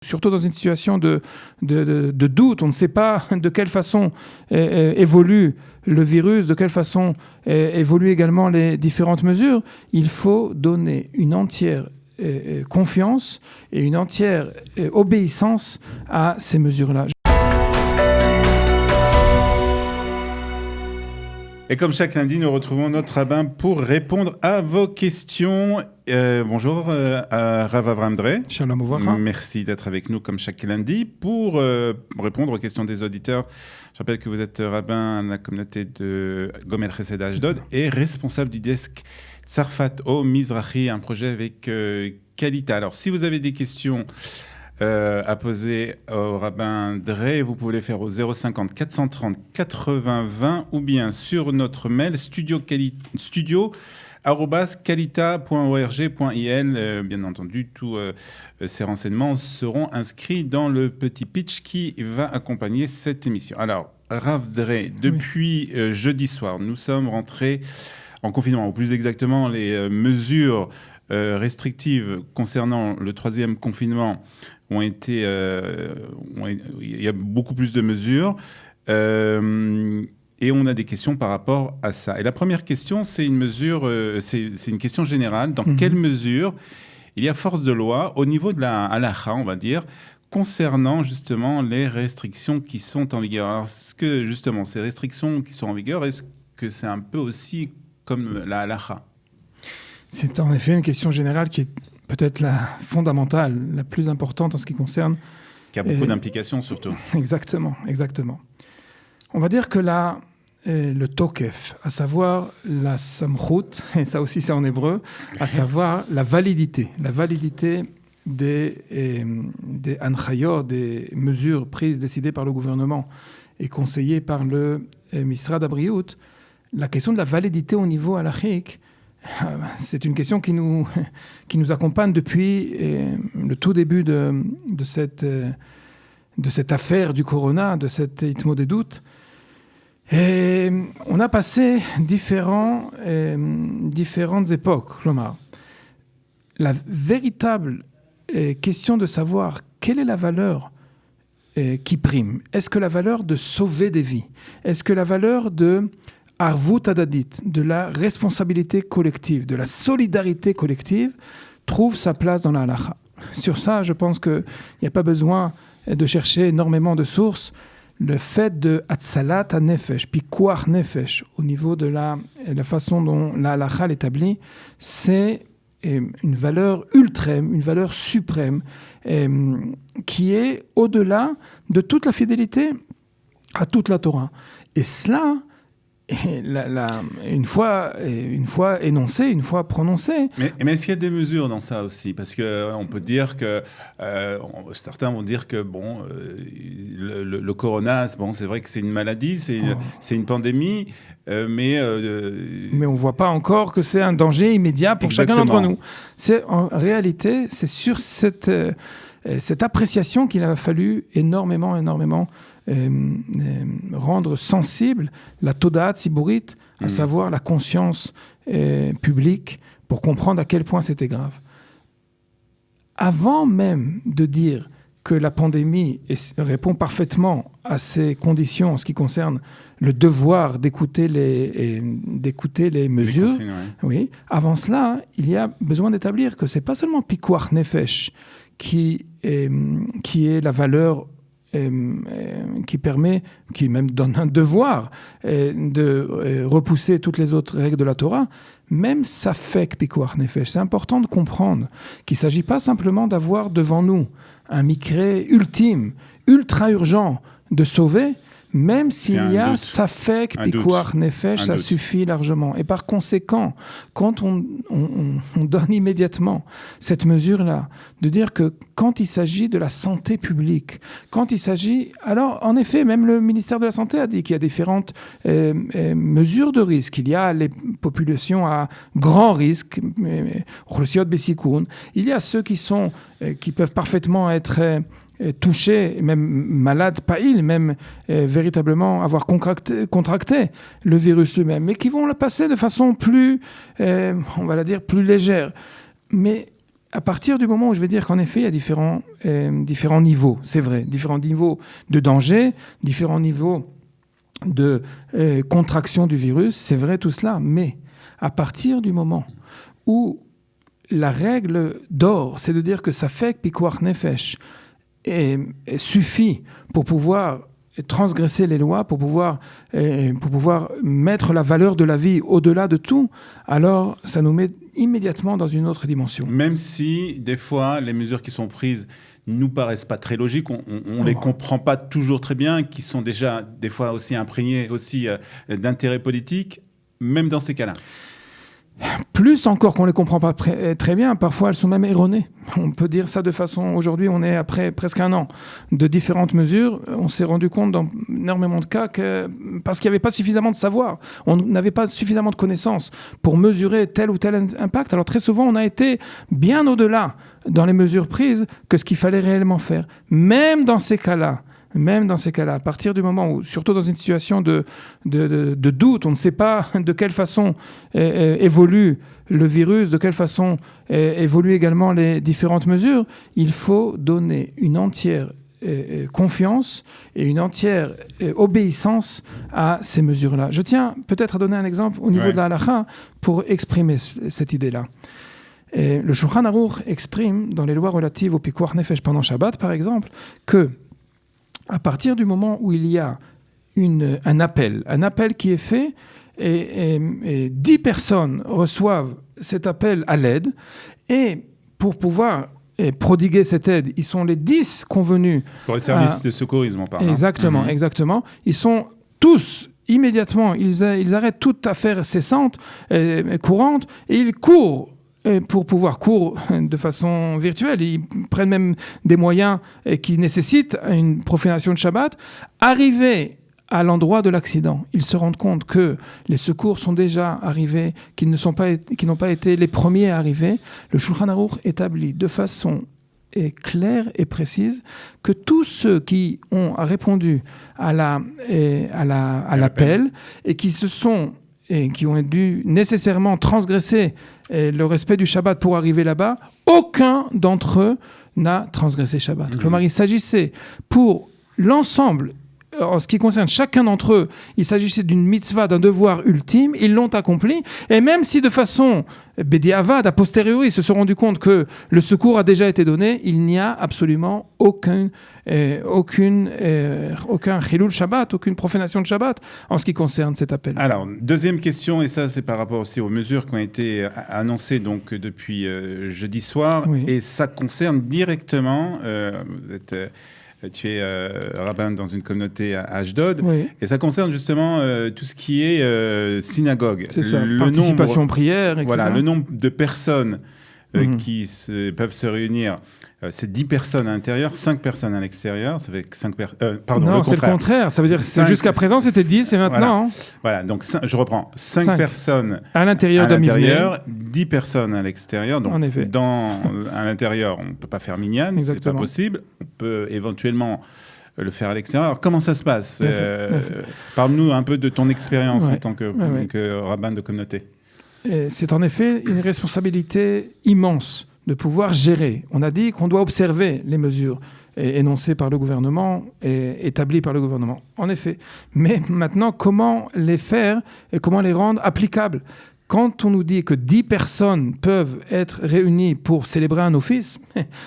Surtout dans une situation de doute, on ne sait pas de quelle façon évolue le virus, de quelle façon évoluent également les différentes mesures. Il faut donner une entière confiance et une entière obéissance à ces mesures-là. Et comme chaque lundi, nous retrouvons notre rabbin pour répondre à vos questions. Bonjour Rav Avram Dre. Shalom Uvracha. Merci d'être avec nous comme chaque lundi pour répondre aux questions des auditeurs. Je rappelle que vous êtes rabbin à la communauté de Gomel Chesed Ashdod et responsable du desk Tzarfat O Mizrahi, un projet avec Kalita. Alors si vous avez des questions à poser au rabbin Dre, vous pouvez les faire au 050 430 80 20 ou bien sur notre mail studio@kalita.org.il. Bien entendu, tous ces renseignements seront inscrits dans le petit pitch qui va accompagner cette émission. Alors, Rav Dre, depuis jeudi soir, nous sommes rentrés en confinement, ou plus exactement les mesures restrictives concernant le troisième confinement ont été, il y a beaucoup plus de mesures et on a des questions par rapport à ça. Et la première question, c'est une mesure, c'est une question générale. Dans quelle mesure il y a force de loi au niveau de la halakha, on va dire, concernant justement les restrictions qui sont en vigueur? Alors, est-ce que justement ces restrictions qui sont en vigueur, est-ce que c'est un peu aussi comme la halakha? C'est en effet une question générale qui est peut-être la fondamentale, la plus importante en ce qui concerne... Qui a beaucoup d'implications surtout. Exactement. On va dire que le tokef, à savoir la samchut, et ça aussi c'est en hébreu, à savoir la validité des anchayot, des mesures prises, décidées par le gouvernement et conseillées par le Misrad Habriout, la question de la validité au niveau halachique, c'est une question qui nous accompagne depuis le tout début de cette affaire du corona, de cette hitmodedut. Et on a passé différentes époques. La véritable question de savoir quelle est la valeur qui prime. Est-ce que la valeur de sauver des vies? Est-ce que la valeur de Arvut Hadadit, de la responsabilité collective, de la solidarité collective, trouve sa place dans la halakha? Sur ça, je pense qu'il n'y a pas besoin de chercher énormément de sources. Le fait de Hatzalat HaNefesh, Pikuach Nefesh, au niveau de la façon dont la halakha l'établit, c'est une valeur ultrême, une valeur suprême, qui est au-delà de toute la fidélité à toute la Torah. Et cela... une fois énoncé, une fois prononcé. Mais est-ce qu'il y a des mesures dans ça aussi? Parce qu'on peut dire que certains vont dire que le corona, c'est vrai que c'est une maladie, c'est une pandémie, mais on voit pas encore que c'est un danger immédiat pour chacun d'entre nous. En réalité, c'est sur cette appréciation qu'il a fallu énormément rendre sensible la Todaat Siburit, à savoir la conscience publique, pour comprendre à quel point c'était grave. Avant même de dire que la pandémie répond parfaitement à ces conditions en ce qui concerne le devoir d'écouter les mesures, oui, avant cela, il y a besoin d'établir que c'est pas seulement Pikuach Nefesh qui est la valeur qui même donne un devoir de repousser toutes les autres règles de la Torah, même Safek Pikuach Nefesh. C'est important de comprendre qu'il ne s'agit pas simplement d'avoir devant nous un mikré ultime, ultra urgent de sauver, même s'il y a Safek Pikuach Nefesh, ça suffit largement. Et par conséquent, quand on donne immédiatement cette mesure-là, de dire que quand il s'agit de la santé publique, quand il s'agit... Alors, en effet, même le ministère de la Santé a dit qu'il y a différentes mesures de risque. Il y a les populations à grand risque, il y a ceux qui peuvent parfaitement être... touchés, même malades, païls, même véritablement avoir contracté le virus lui-même, mais qui vont le passer de façon plus, on va la dire, plus légère. Mais à partir du moment où je vais dire qu'en effet, il y a différents niveaux, c'est vrai, différents niveaux de danger, différents niveaux de contraction du virus, c'est vrai tout cela, mais à partir du moment où la règle d'or, c'est de dire que ça fait pikuach nefesh suffit pour pouvoir transgresser les lois, pour pouvoir mettre la valeur de la vie au-delà de tout, alors ça nous met immédiatement dans une autre dimension. Même si, des fois, les mesures qui sont prises nous paraissent pas très logiques, on les comprend pas toujours très bien, qui sont déjà, des fois, aussi imprégnées aussi d'intérêts politiques, même dans ces cas-là. Plus encore qu'on ne les comprend pas très bien, parfois elles sont même erronées. On peut dire ça de façon... Aujourd'hui, on est après presque un an de différentes mesures. On s'est rendu compte dans énormément de cas que parce qu'il n'y avait pas suffisamment de savoir, on n'avait pas suffisamment de connaissances pour mesurer tel ou tel impact. Alors très souvent, on a été bien au-delà dans les mesures prises que ce qu'il fallait réellement faire. Même dans ces cas-là, à partir du moment où, surtout dans une situation de doute, on ne sait pas de quelle façon évolue le virus, de quelle façon évoluent également les différentes mesures, il faut donner une entière confiance et une entière obéissance à ces mesures-là. Je tiens peut-être à donner un exemple au niveau de la halakha pour exprimer cette idée-là. Et le Shulchan Aruch exprime dans les lois relatives au pikuach nefesh pendant Shabbat, par exemple, que à partir du moment où il y a un appel qui est fait et 10 personnes reçoivent cet appel à l'aide, et pour pouvoir prodiguer cette aide, ils sont les 10 convenus. Pour les services de secourisme, on parle. Exactement, exactement. Ils sont tous immédiatement, ils arrêtent toute affaire cessante, courante, et ils courent. Et pour pouvoir courir de façon virtuelle, ils prennent même des moyens qui nécessitent une profanation de Shabbat. Arrivés à l'endroit de l'accident, ils se rendent compte que les secours sont déjà arrivés, qu'ils n'ont pas été les premiers à arriver. Le Shulchan Aruch établit de façon claire et précise que tous ceux qui ont répondu à l'appel et qui ont dû nécessairement transgresser le respect du Shabbat pour arriver là-bas, aucun d'entre eux n'a transgressé Shabbat. K'lomar, il s'agissait pour l'ensemble, en ce qui concerne chacun d'entre eux, il s'agissait d'une mitzvah, d'un devoir ultime, ils l'ont accompli, et même si de façon bédiavad, a posteriori, ils se sont rendus compte que le secours a déjà été donné, il n'y a absolument aucun chilul Shabbat, aucune profanation de Shabbat en ce qui concerne cet appel. Alors, deuxième question, et ça c'est par rapport aussi aux mesures qui ont été annoncées donc, depuis jeudi soir, et ça concerne directement, tu es rabbin dans une communauté à Ashdod, et ça concerne justement tout ce qui est synagogue. C'est ça, participation aux prières, etc. Voilà, le nombre de personnes qui peuvent se réunir, c'est 10 personnes à l'intérieur, 5 personnes à l'extérieur, ça fait 5 pardon, non, c'est le contraire, ça veut dire que jusqu'à présent c'était 10 et maintenant... Voilà, donc je reprends, 5 personnes à l'intérieur, 10 personnes à l'extérieur, donc en effet. À l'intérieur on ne peut pas faire minyan, c'est pas possible, on peut éventuellement le faire à l'extérieur. Alors, comment ça se passe Parle-nous un peu de ton expérience en tant que rabbin de communauté. C'est en effet une responsabilité immense de pouvoir gérer. On a dit qu'on doit observer les mesures énoncées par le gouvernement et établies par le gouvernement. En effet. Mais maintenant, comment les faire et comment les rendre applicables ? Quand on nous dit que 10 personnes peuvent être réunies pour célébrer un office,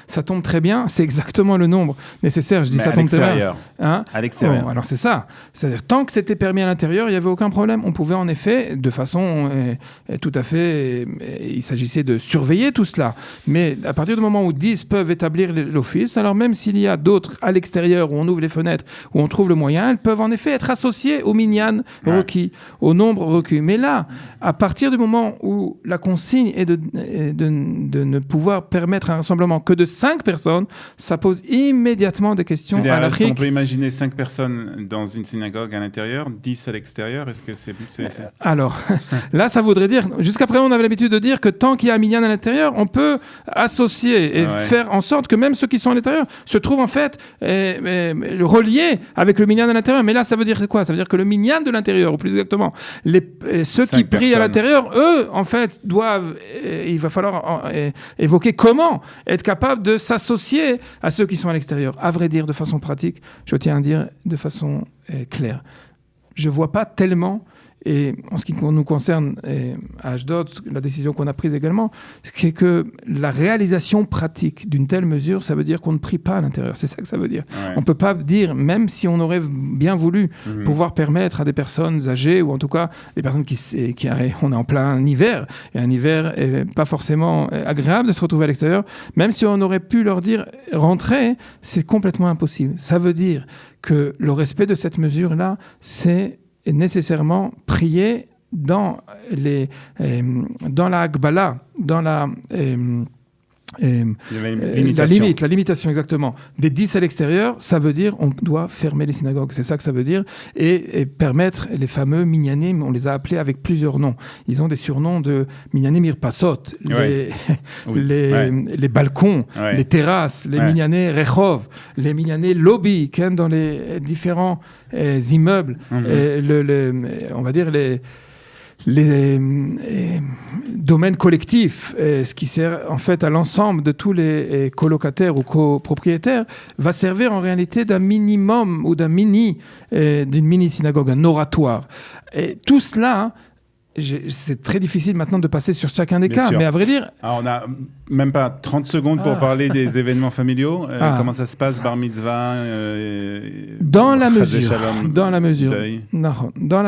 ça tombe très bien, c'est exactement le nombre nécessaire. Je dis ça tombe très bien. Hein, à l'extérieur. Alors c'est ça. C'est-à-dire, tant que c'était permis à l'intérieur, il n'y avait aucun problème. On pouvait en effet, de façon tout à fait... il s'agissait de surveiller tout cela. Mais à partir du moment où 10 peuvent établir l'office, alors même s'il y a d'autres à l'extérieur, où on ouvre les fenêtres, où on trouve le moyen, elles peuvent en effet être associées au minyan requis, au nombre requis. Mais là, à partir du moment où la consigne est de ne pouvoir permettre un rassemblement que de 5 personnes, ça pose immédiatement des questions à l'Afrique. On peut imaginer 5 personnes dans une synagogue à l'intérieur, 10 à l'extérieur. Est-ce que c'est... Alors, là, ça voudrait dire... Jusqu'à présent, on avait l'habitude de dire que tant qu'il y a un minyan à l'intérieur, on peut associer et faire en sorte que même ceux qui sont à l'intérieur se trouvent en fait reliés avec le minyan à l'intérieur. Mais là, ça veut dire quoi ? Ça veut dire que le minyan de l'intérieur, ou plus exactement, ceux qui prient à l'intérieur, alors eux, en fait, il va falloir évoquer comment être capable de s'associer à ceux qui sont à l'extérieur. À vrai dire, de façon pratique, je tiens à dire de façon claire, je vois pas tellement. Et en ce qui nous concerne à Ashdod, la décision qu'on a prise également, c'est que la réalisation pratique d'une telle mesure, ça veut dire qu'on ne prie pas à l'intérieur. C'est ça que ça veut dire. Ouais. On ne peut pas dire, même si on aurait bien voulu pouvoir permettre à des personnes âgées, ou en tout cas des personnes on est en plein hiver, et un hiver pas forcément agréable de se retrouver à l'extérieur, même si on aurait pu leur dire rentrer, c'est complètement impossible. Ça veut dire que le respect de cette mesure-là, c'est nécessairement prier dans la Akbala, dans la limitation exactement. Des 10 à l'extérieur, ça veut dire on doit fermer les synagogues. C'est ça que ça veut dire. Et permettre les fameux minyanim, on les a appelés avec plusieurs noms. Ils ont des surnoms de minyanim irpasot, les balcons, les terrasses, les minyané rechov, les minyané lobby, dans les différents immeubles, on va dire les domaines collectifs, ce qui sert en fait à l'ensemble de tous les colocataires ou copropriétaires, va servir en réalité d'un minimum ou d'une mini synagogue, un oratoire. Et tout cela, c'est très difficile maintenant de passer sur chacun des cas, mais à vrai dire... Alors, on n'a même pas 30 secondes pour parler des événements familiaux. Comment ça se passe, bar mitzvah dans la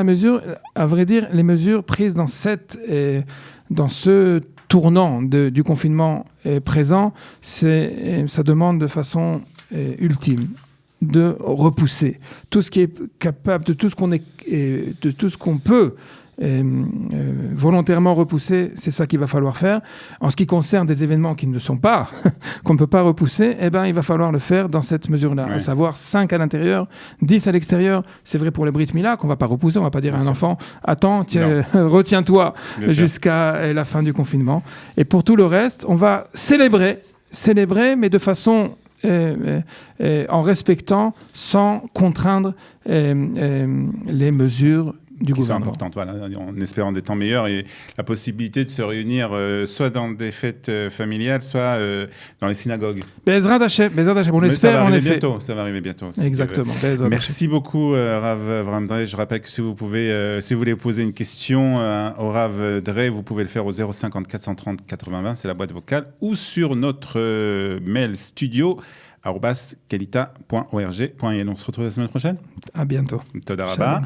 mesure, à vrai dire, les mesures prises dans ce tournant du confinement confinement ça demande de façon ultime de repousser tout ce qui est capable, de tout ce qu'on peut volontairement repousser, c'est ça qu'il va falloir faire. En ce qui concerne des événements qui ne sont pas, qu'on ne peut pas repousser, il va falloir le faire dans cette mesure-là, à savoir 5 à l'intérieur, 10 à l'extérieur. C'est vrai pour les Brit Mila qu'on ne va pas repousser, on ne va pas dire à un enfant « Attends, retiens-toi jusqu'à la fin du confinement ». Et pour tout le reste, on va célébrer, mais de façon... en respectant, sans contraindre les mesures du gouvernement. C'est important, voilà, en espérant des temps meilleurs et la possibilité de se réunir soit dans des fêtes familiales, soit dans les synagogues. Bezrat Hashem, on l'espère en effet. Ça va arriver bientôt. Exactement. Merci beaucoup Rav Avraham Drey. Je rappelle que si vous voulez poser une question au Rav Drey, vous pouvez le faire au 05 430 80 20, c'est la boîte vocale, ou sur notre mail studio@kalita.org.il. On se retrouve la semaine prochaine. À bientôt. Toda Rabba.